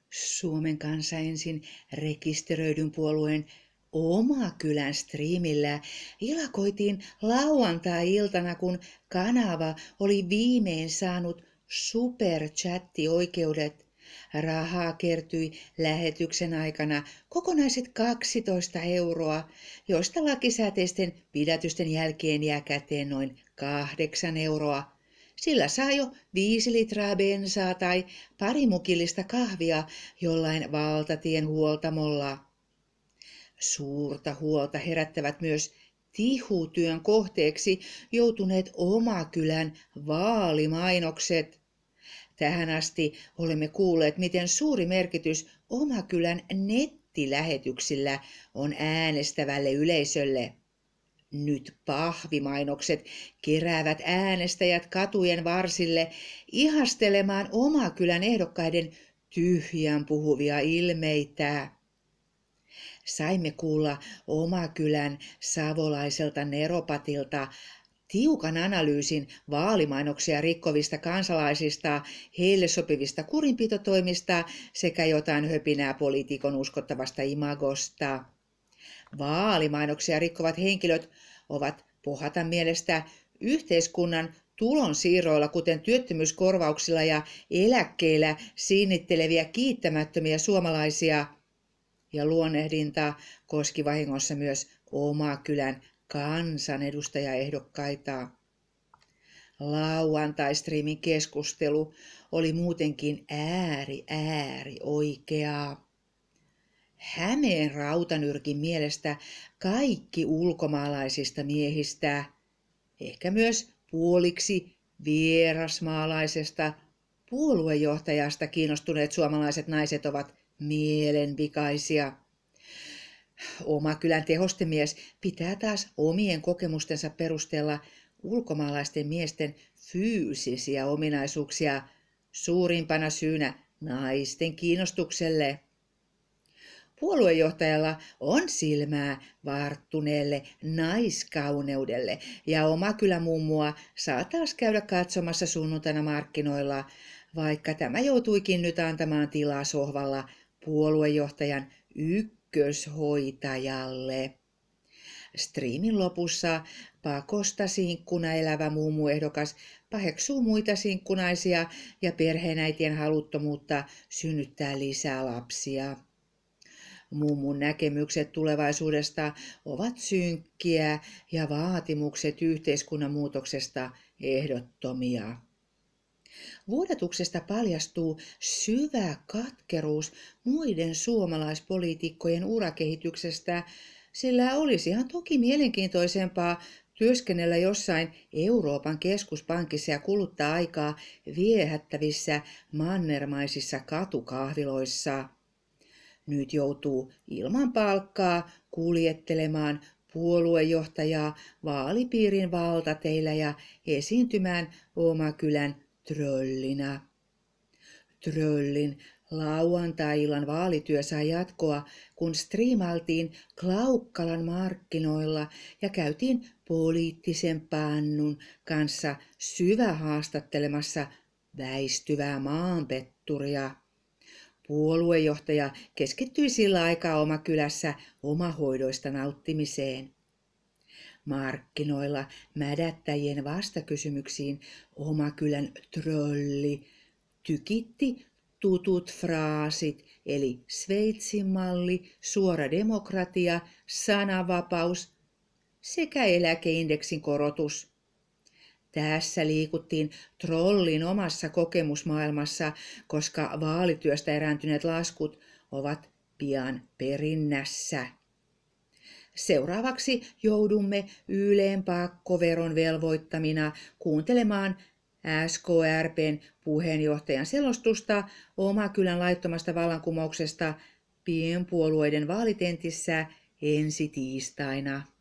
Suomen kansa ensin rekisteröidyn puolueen Oma kylän striimillä ilakoitiin lauantai-iltana, kun kanava oli viimein saanut superchatti-oikeudet. Rahaa kertyi lähetyksen aikana kokonaiset 12 euroa, joista lakisääteisten pidätysten jälkeen jää käteen noin 8 euroa. Sillä saa jo 5 litraa bensaa tai pari mukillista kahvia jollain valtatien huoltamolla. Suurta huolta herättävät myös tihutyön kohteeksi joutuneet Omakylän vaalimainokset. Tähän asti olemme kuulleet, miten suuri merkitys Omakylän nettilähetyksillä on äänestävälle yleisölle. Nyt pahvimainokset keräävät äänestäjät katujen varsille ihastelemaan Omakylän ehdokkaiden tyhjän puhuvia ilmeitä. Saimme kuulla Omakylän savolaiselta neropatilta tiukan analyysin vaalimainoksia rikkovista kansalaisista, heille sopivista kurinpitotoimista sekä jotain höpinää poliitikon uskottavasta imagosta. Vaalimainoksia rikkovat henkilöt ovat Pohatan mielestä yhteiskunnan tulonsiirroilla, kuten työttömyyskorvauksilla ja eläkkeillä siinitteleviä kiittämättömiä suomalaisia. Ja luonnehdinta koski vahingossa myös Omakylän kansanedustajaehdokkaita. Lauantai-striimin keskustelu oli muutenkin ääri oikeaa. Hämeen Rautanyrkin mielestä kaikki ulkomaalaisista miehistä, ehkä myös puoliksi vierasmaalaisesta puoluejohtajasta kiinnostuneet suomalaiset naiset ovat mielenvikaisia. Omakylän tehostemies pitää taas omien kokemustensa perusteella ulkomaalaisten miesten fyysisiä ominaisuuksia suurimpana syynä naisten kiinnostukselle. Puoluejohtajalla on silmää varttuneelle naiskauneudelle ja Omakylän mummua saa taas käydä katsomassa sunnuntaina markkinoilla, vaikka tämä joutuikin nyt antamaan tilaa sohvalla puoluejohtajan ykköshoitajalle. Striimin lopussa pakosta sinkkuna elävä mummuehdokas paheksuu muita sinkkunaisia ja perheenäitien haluttomuutta synnyttää lisää lapsia. Mummun näkemykset tulevaisuudesta ovat synkkiä ja vaatimukset yhteiskunnan muutoksesta ehdottomia. Vuodatuksesta paljastuu syvä katkeruus muiden suomalaispoliitikkojen urakehityksestä, sillä olisihan toki mielenkiintoisempaa työskennellä jossain Euroopan keskuspankissa ja kuluttaa aikaa viehättävissä mannermaisissa katukahviloissa. Nyt joutuu ilman palkkaa kuljettelemaan puoluejohtajaa vaalipiirin valtateillä ja esiintymään Omakylän tröllinä. Tröllin lauantai-illan vaalityö sai jatkoa, kun striimailtiin Klaukkalan markkinoilla ja käytiin poliittisen pannun kanssa syvähaastattelemassa väistyvää maanpetturia. Puoluejohtaja keskittyi sillä aikaa Omakylässä omahoidoista nauttimiseen. Markkinoilla mädättäjien vastakysymyksiin Omakylän trölli tykitti tutut fraasit, eli Sveitsin malli, suora demokratia, sananvapaus sekä eläkeindeksin korotus. Tässä liikuttiin trollin omassa kokemusmaailmassa, koska vaalityöstä erääntyneet laskut ovat pian perinnässä. Seuraavaksi joudumme Ylen pakkoveron velvoittamina kuuntelemaan SKRP:n puheenjohtajan selostusta Omakylän laittomasta vallankumouksesta pienpuolueiden vaalitentissä ensi tiistaina.